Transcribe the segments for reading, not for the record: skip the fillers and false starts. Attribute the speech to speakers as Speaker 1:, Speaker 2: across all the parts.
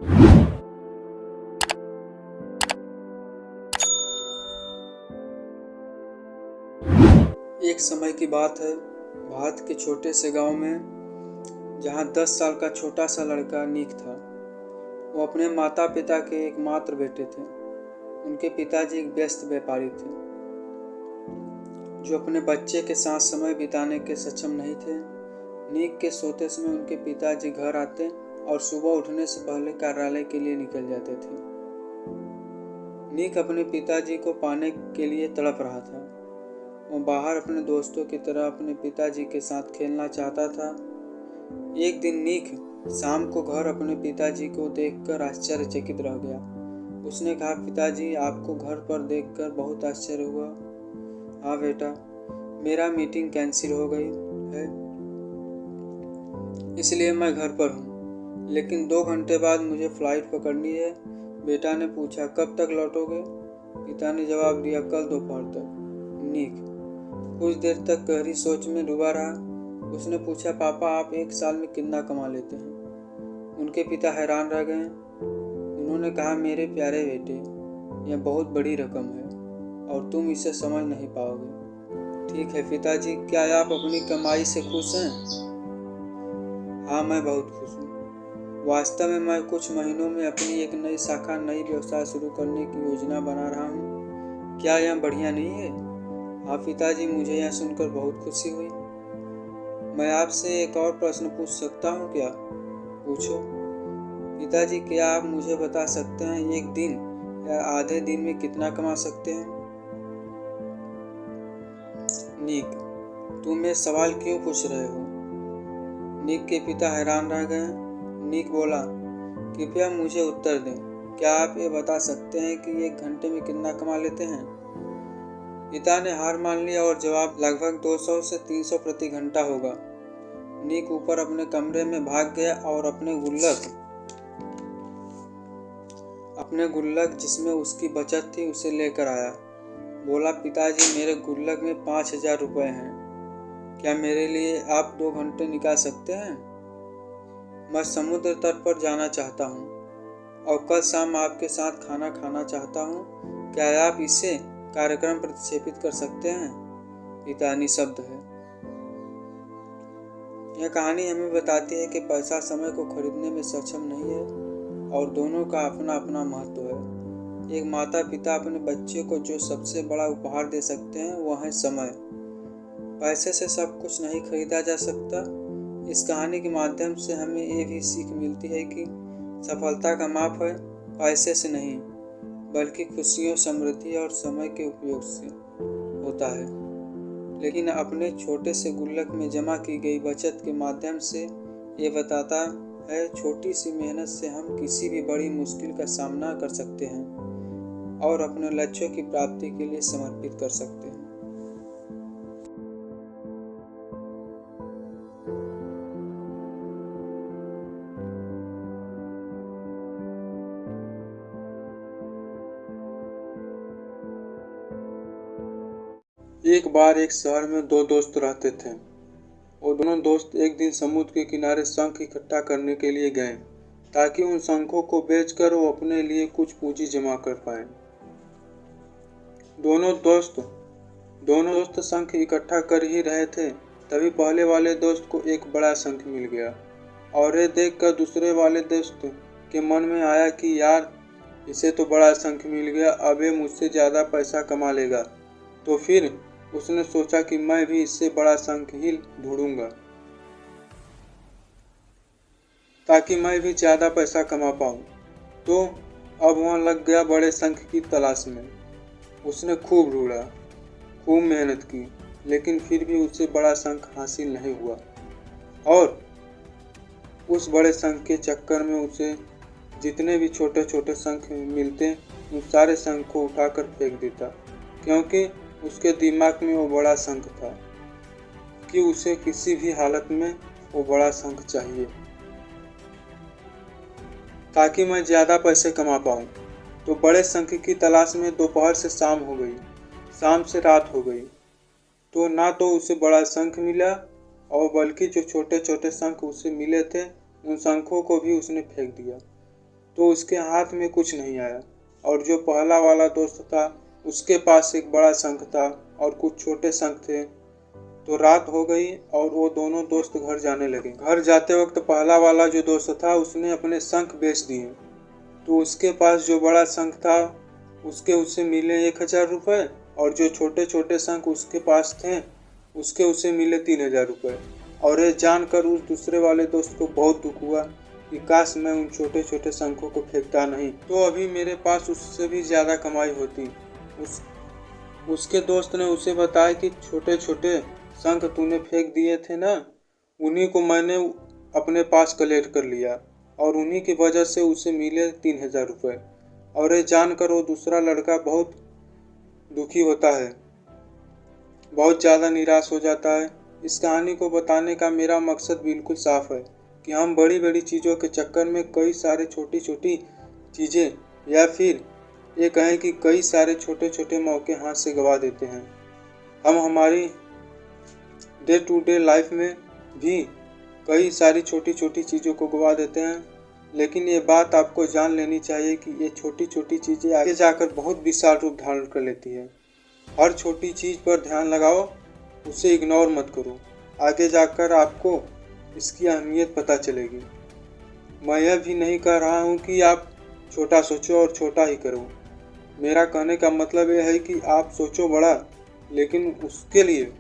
Speaker 1: एक समय की बात है, भारत के छोटे से गांव में, जहां 10 साल का छोटा सा लड़का नीक था। वो अपने माता पिता के एकमात्र बेटे थे। उनके पिताजी एक व्यस्त व्यापारी थे, जो अपने बच्चे के साथ समय बिताने के सक्षम नहीं थे। नीक के सोते समय उनके पिताजी घर आते और सुबह उठने से पहले कार्यालय के लिए निकल जाते थे। नीक अपने पिताजी को पाने के लिए तड़प रहा था। वो बाहर अपने दोस्तों की तरह अपने पिताजी के साथ खेलना चाहता था। एक दिन नीक शाम को घर अपने पिताजी को देखकर आश्चर्यचकित रह गया। उसने कहा, पिताजी, आपको घर पर देखकर बहुत आश्चर्य हुआ। हाँ बेटा, मेरा मीटिंग कैंसिल हो गई है, इसलिए मैं घर पर हूँ, लेकिन 2 घंटे बाद मुझे फ्लाइट पकड़नी है। बेटा ने पूछा, कब तक लौटोगे? पिता ने जवाब दिया, कल दोपहर तक। नीक कुछ देर तक गहरी सोच में डूबा रहा। उसने पूछा, पापा, आप 1 साल में कितना कमा लेते हैं? उनके पिता हैरान रह गए। उन्होंने कहा, मेरे प्यारे बेटे, यह बहुत बड़ी रकम है और तुम इसे समझ नहीं पाओगे। ठीक है पिताजी, क्या आप अपनी कमाई से खुश हैं? हाँ, मैं बहुत खुश हूँ। वास्तव में मैं कुछ महीनों में अपनी एक नई शाखा, नई व्यवसाय शुरू करने की योजना बना रहा हूँ। क्या यह बढ़िया नहीं है? हाँ पिताजी, मुझे यह सुनकर बहुत खुशी हुई। मैं आपसे एक और प्रश्न पूछ सकता हूँ क्या? पूछो। पिताजी, क्या आप मुझे बता सकते हैं, एक दिन या आधे दिन में कितना कमा सकते हैं? नीक, तुम ये सवाल क्यों पूछ रहे हो? नीक के पिता हैरान रह गए। नीक बोला, कृपया मुझे उत्तर दें। क्या आप ये बता सकते हैं कि 1 घंटे में कितना कमा लेते हैं? पिता ने हार मान लिया और जवाब, लगभग 200 से 300 प्रति घंटा होगा। नीक ऊपर अपने कमरे में भाग गया और अपने गुल्लक जिसमें उसकी बचत थी उसे लेकर आया। बोला, पिताजी, मेरे गुल्लक में 5000 रुपये हैं। क्या मेरे लिए आप 2 घंटे निकाल सकते हैं? मैं समुद्र तट पर जाना चाहता हूँ और कल शाम आपके साथ खाना खाना चाहता हूँ। क्या आप इसे कार्यक्रम प्रतिक्षेपित कर सकते हैं? पिता निःशब्द है। यह कहानी हमें बताती है कि पैसा समय को खरीदने में सक्षम नहीं है और दोनों का अपना अपना महत्व है। एक माता पिता अपने बच्चे को जो सबसे बड़ा उपहार दे सकते हैं वह है समय। पैसे से सब कुछ नहीं खरीदा जा सकता। इस कहानी के माध्यम से हमें ये भी सीख मिलती है कि सफलता का माप है पैसे से नहीं, बल्कि खुशियों, समृद्धि और समय के उपयोग से होता है। लेकिन अपने छोटे से गुल्लक में जमा की गई बचत के माध्यम से ये बताता है, छोटी सी मेहनत से हम किसी भी बड़ी मुश्किल का सामना कर सकते हैं और अपने लक्ष्यों की प्राप्ति के लिए समर्पित कर सकते हैं।
Speaker 2: एक बार एक शहर में 2 दोस्त रहते थे। वो दोनों दोस्त एक दिन समुद्र के किनारे शंख इकट्ठा करने के लिए गए, ताकि उन शंखों को बेचकर वो अपने लिए कुछ पूंजी जमा कर पाए। दोनों दोस्त शंख इकट्ठा कर ही रहे थे, तभी पहले वाले दोस्त को एक बड़ा शंख मिल गया और ये देखकर दूसरे वाले दोस्त के मन में आया कि यार, इसे तो बड़ा शंख मिल गया, अब ये मुझसे ज़्यादा पैसा कमा लेगा। तो फिर उसने सोचा कि मैं भी इससे बड़ा शंख ही ढूंढूंगा, ताकि मैं भी ज़्यादा पैसा कमा पाऊँ। तो अब वहाँ लग गया बड़े शंख की तलाश में। उसने खूब ढूंढा, खूब मेहनत की, लेकिन फिर भी उसे बड़ा शंख हासिल नहीं हुआ। और उस बड़े शंख के चक्कर में उसे जितने भी छोटे छोटे शंख मिलते उन सारे शंख को उठाकर फेंक देता, क्योंकि उसके दिमाग में वो बड़ा शंख था कि उसे किसी भी हालत में वो बड़ा शंख चाहिए, ताकि मैं ज़्यादा पैसे कमा पाऊँ। तो बड़े शंख की तलाश में दोपहर से शाम हो गई, शाम से रात हो गई, तो ना तो उसे बड़ा शंख मिला और बल्कि जो छोटे छोटे शंख उसे मिले थे उन शंखों को भी उसने फेंक दिया। तो उसके हाथ में कुछ नहीं आया, और जो पहला वाला दोस्त था उसके पास एक बड़ा शंख था और कुछ छोटे शंख थे। तो रात हो गई और वो दोनों दोस्त घर जाने लगे। घर जाते वक्त पहला वाला जो दोस्त था उसने अपने शंख बेच दिए। तो उसके पास जो बड़ा शंख था उसे मिले 1000 रुपये, और जो छोटे छोटे शंख उसके पास थे उसे मिले 3000 रुपये। और ये जानकर उस दूसरे वाले दोस्त को बहुत दुख हुआ कि काश मैं उन छोटे छोटे शंखों को फेंकता नहीं, तो अभी मेरे पास उससे भी ज़्यादा कमाई होती। उसके दोस्त ने उसे बताया कि छोटे छोटे शंख तूने फेंक दिए थे ना, उन्हीं को मैंने अपने पास कलेक्ट कर लिया, और उन्हीं की वजह से उसे मिले 3000 रुपये। और ये जानकर वो दूसरा लड़का बहुत दुखी होता है, बहुत ज़्यादा निराश हो जाता है। इस कहानी को बताने का मेरा मकसद बिल्कुल साफ है कि हम बड़ी बड़ी चीज़ों के चक्कर में कई सारे छोटी छोटी चीज़ें, या फिर ये कहें कि कई सारे छोटे छोटे मौके हाथ से गंवा देते हैं। हम हमारी डे टू डे लाइफ में भी कई सारी छोटी छोटी चीज़ों को गंवा देते हैं, लेकिन ये बात आपको जान लेनी चाहिए कि ये छोटी छोटी चीज़ें आगे जाकर बहुत विशाल रूप धारण कर लेती है। हर छोटी चीज़ पर ध्यान लगाओ, उसे इग्नोर मत करो, आगे जाकर आपको इसकी अहमियत पता चलेगी। मैं यह भी नहीं कह रहा हूँ कि आप छोटा सोचो और छोटा ही करो। मेरा कहने का मतलब यह है कि आप सोचो बड़ा, लेकिन उसके लिए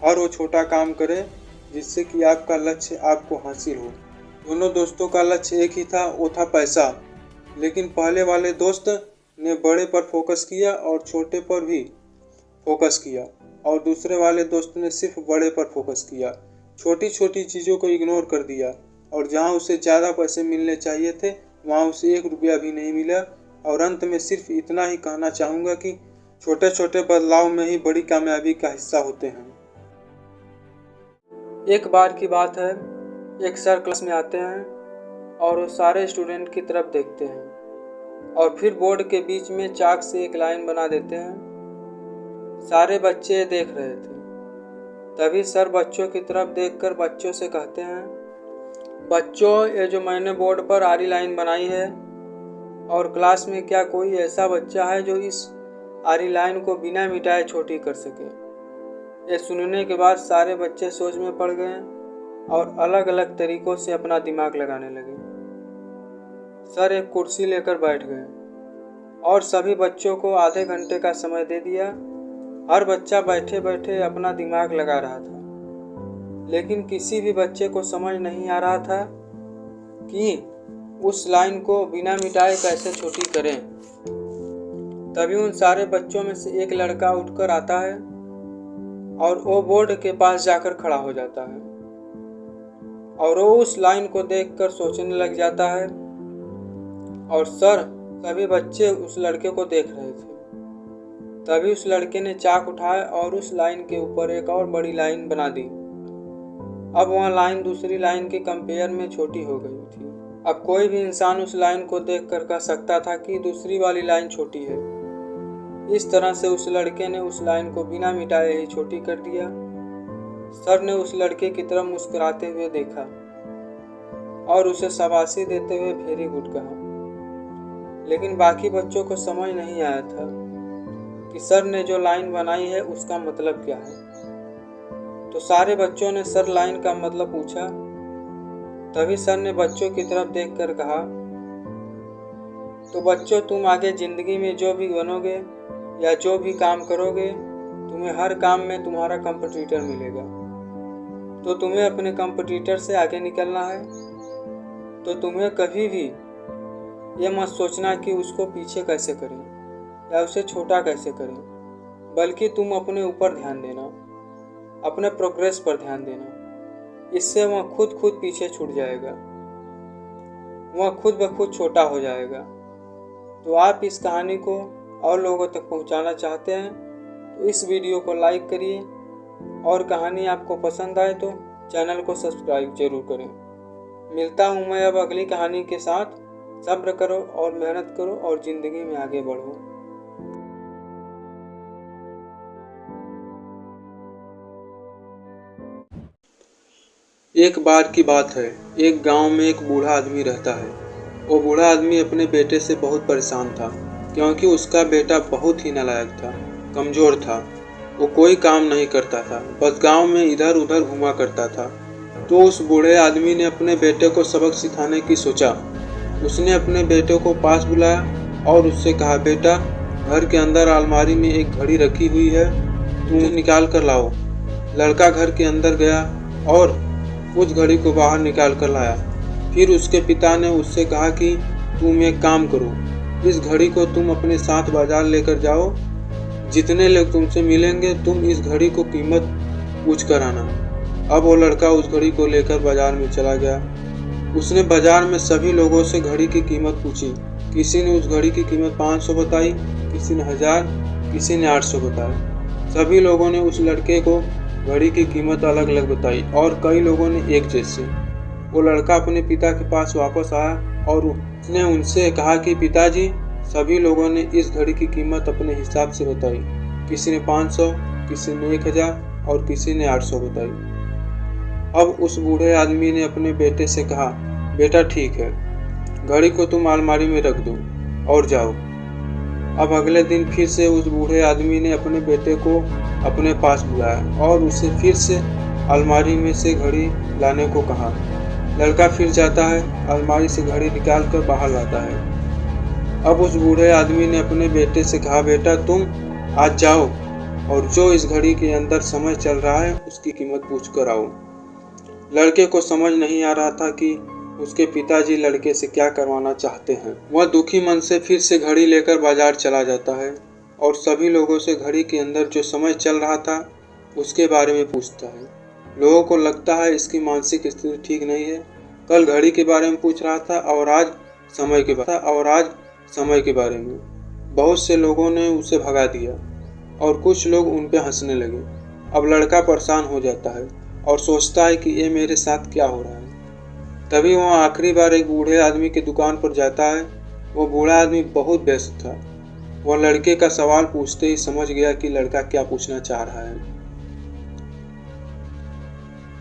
Speaker 2: हर वो छोटा काम करें जिससे कि आपका लक्ष्य आपको हासिल हो। दोनों दोस्तों का लक्ष्य एक ही था, वो था पैसा। लेकिन पहले वाले दोस्त ने बड़े पर फोकस किया और छोटे पर भी फोकस किया, और दूसरे वाले दोस्त ने सिर्फ बड़े पर फोकस किया, छोटी छोटी चीज़ों को इग्नोर कर दिया। और जहां उसे ज़्यादा पैसे मिलने चाहिए थे वहां उसे 1 रुपया भी नहीं मिला। और अंत में सिर्फ इतना ही कहना चाहूँगा कि छोटे छोटे बदलाव में ही बड़ी कामयाबी का हिस्सा होते हैं।
Speaker 1: एक बार की बात है, एक सर क्लास में आते हैं और वो सारे स्टूडेंट की तरफ देखते हैं और फिर बोर्ड के बीच में चाक से एक लाइन बना देते हैं। सारे बच्चे देख रहे थे। तभी सर बच्चों की तरफ देखकर बच्चों से कहते हैं, बच्चों, ये जो मैंने बोर्ड पर आरी लाइन बनाई है, और क्लास में क्या कोई ऐसा बच्चा है जो इस आरी लाइन को बिना मिटाए छोटी कर सके? ये सुनने के बाद सारे बच्चे सोच में पड़ गए और अलग अलग तरीकों से अपना दिमाग लगाने लगे। सर एक कुर्सी लेकर बैठ गए और सभी बच्चों को आधे घंटे का समय दे दिया। हर बच्चा बैठे बैठे अपना दिमाग लगा रहा था, लेकिन किसी भी बच्चे को समझ नहीं आ रहा था कि उस लाइन को बिना मिटाए कैसे छोटी करें। तभी उन सारे बच्चों में से एक लड़का उठकर आता है और वो बोर्ड के पास जाकर खड़ा हो जाता है और वो उस लाइन को देखकर सोचने लग जाता है। और सर, सभी बच्चे उस लड़के को देख रहे थे। तभी उस लड़के ने चाक उठाया और उस लाइन के ऊपर एक और बड़ी लाइन बना दी। अब वह लाइन दूसरी लाइन के कंपेयर में छोटी हो गई थी। अब कोई भी इंसान उस लाइन को देखकर कह सकता था कि दूसरी वाली लाइन छोटी है। इस तरह से उस लड़के ने उस लाइन को बिना मिटाए ही छोटी कर दिया। सर ने उस लड़के की तरफ मुस्कुराते हुए देखा और उसे शाबाशी देते हुए वेरी गुड कहा, लेकिन बाकी बच्चों को समझ नहीं आया था कि सर ने जो लाइन बनाई है उसका मतलब क्या है। तो सारे बच्चों ने सर लाइन का मतलब पूछा। तभी सर ने बच्चों की तरफ देखकर कहा, तो बच्चों, तुम आगे जिंदगी में जो भी बनोगे या जो भी काम करोगे, तुम्हें हर काम में तुम्हारा कंपटीटर मिलेगा। तो तुम्हें अपने कंपटीटर से आगे निकलना है। तो तुम्हें कभी भी ये मत सोचना कि उसको पीछे कैसे करें या उसे छोटा कैसे करें, बल्कि तुम अपने ऊपर ध्यान देना, अपने प्रोग्रेस पर ध्यान देना। इससे वह खुद पीछे छूट जाएगा, वह खुद ब खुद छोटा हो जाएगा। तो आप इस कहानी को और लोगों तक पहुंचाना चाहते हैं तो इस वीडियो को लाइक करिए, और कहानी आपको पसंद आए तो चैनल को सब्सक्राइब जरूर करें। मिलता हूं मैं अब अगली कहानी के साथ। सब्र करो और मेहनत करो और ज़िंदगी में आगे बढ़ो।
Speaker 2: एक बार की बात है, एक गांव में एक बूढ़ा आदमी रहता है। वो बूढ़ा आदमी अपने बेटे से बहुत परेशान था, क्योंकि उसका बेटा बहुत ही नालायक था, कमज़ोर था। वो कोई काम नहीं करता था, बस गांव में इधर उधर घूमा करता था। तो उस बूढ़े आदमी ने अपने बेटे को सबक सिखाने की सोचा। उसने अपने बेटे को पास बुलाया और उससे कहा, बेटा, घर के अंदर अलमारी में एक घड़ी रखी हुई है, तुम निकाल कर लाओ। लड़का घर के अंदर गया और उस घड़ी को बाहर निकाल कर लाया। फिर उसके पिता ने उससे कहा कि तुम एक काम करो, इस घड़ी को तुम अपने साथ बाजार लेकर जाओ। जितने लोग तुमसे मिलेंगे तुम इस घड़ी को कीमत पूछ कर आना। अब वो लड़का उस घड़ी को लेकर बाजार में चला गया। उसने बाजार में सभी लोगों से घड़ी की कीमत पूछी। किसी ने उस घड़ी की कीमत 500 बताई, किसी ने 1000, किसी ने 800 बताया। सभी लोगों ने उस लड़के को घड़ी की कीमत अलग अलग बताई और कई लोगों ने एक जैसे। वो लड़का अपने पिता के पास वापस आया और उसने उनसे कहा कि पिताजी, सभी लोगों ने इस घड़ी की कीमत अपने हिसाब से बताई। किसी ने 500, किसी ने 1000 और किसी ने 800 बताई। अब उस बूढ़े आदमी ने अपने बेटे से कहा, बेटा ठीक है, घड़ी को तुम अलमारी में रख दो और जाओ। अब अगले दिन फिर से उस बूढ़े आदमी ने अपने बेटे को अपने पास बुलाया और उसे फिर से अलमारी में से घड़ी लाने को कहा। लड़का फिर जाता है, अलमारी से घड़ी निकाल कर बाहर लाता है। अब उस बूढ़े आदमी ने अपने बेटे से कहा, बेटा, तुम आज जाओ और जो इस घड़ी के अंदर समय चल रहा है उसकी कीमत पूछ कर आओ। लड़के को समझ नहीं आ रहा था कि उसके पिताजी लड़के से क्या करवाना चाहते हैं। वह दुखी मन से फिर से घड़ी लेकर बाजार चला जाता है और सभी लोगों से घड़ी के अंदर जो समय चल रहा था उसके बारे में पूछता है। लोगों को लगता है इसकी मानसिक स्थिति ठीक नहीं है। कल घड़ी के बारे में पूछ रहा था और आज समय के बारे में। बहुत से लोगों ने उसे भगा दिया और कुछ लोग उन पे हंसने लगे। अब लड़का परेशान हो जाता है और सोचता है कि ये मेरे साथ क्या हो रहा है। तभी वह आखिरी बार एक बूढ़े आदमी की दुकान पर जाता है। वो बूढ़ा आदमी बहुत व्यस्त था। वह लड़के का सवाल पूछते ही समझ गया कि लड़का क्या पूछना चाह रहा है।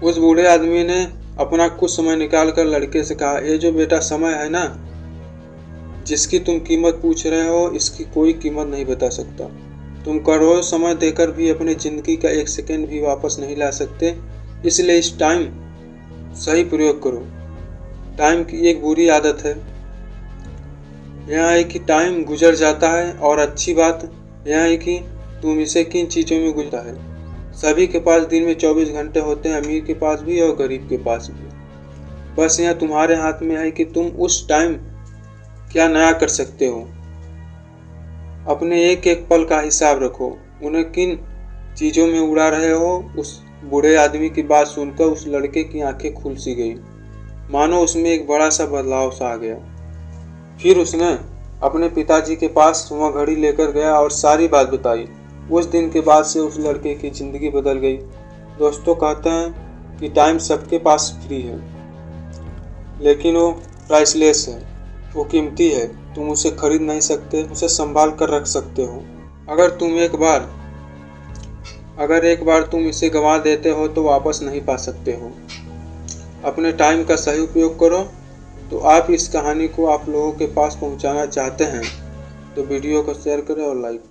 Speaker 2: उस बूढ़े आदमी ने अपना कुछ समय निकाल कर लड़के से कहा, ये जो बेटा समय है ना, जिसकी तुम कीमत पूछ रहे हो, इसकी कोई कीमत नहीं बता सकता। तुम करोड़ों समय देकर भी अपनी जिंदगी का एक सेकंड भी वापस नहीं ला सकते। इसलिए इस टाइम सही प्रयोग करो। टाइम की एक बुरी आदत है, यह है कि टाइम गुजर जाता है, और अच्छी बात यह है कि तुम इसे किन चीज़ों में गुजरता है। सभी के पास दिन में 24 घंटे होते हैं, अमीर के पास भी और गरीब के पास भी। बस यह तुम्हारे हाथ में है कि तुम उस टाइम क्या नया कर सकते हो। अपने एक एक पल का हिसाब रखो, उन्हें किन चीज़ों में उड़ा रहे हो। उस बूढ़े आदमी की बात सुनकर उस लड़के की आंखें खुल सी गई, मानो उसमें एक बड़ा सा बदलाव सा आ गया। फिर उसने अपने पिताजी के पास वह घड़ी लेकर गया और सारी बात बताई। उस दिन के बाद से उस लड़के की ज़िंदगी बदल गई। दोस्तों, कहते हैं कि टाइम सबके पास फ्री है, लेकिन वो प्राइसलेस है, वो कीमती है। तुम उसे खरीद नहीं सकते, उसे संभाल कर रख सकते हो। अगर एक बार तुम इसे गंवा देते हो तो वापस नहीं पा सकते हो। अपने टाइम का सही उपयोग करो। तो आप इस कहानी को आप लोगों के पास पहुंचाना चाहते हैं तो वीडियो को शेयर करें और लाइक करें।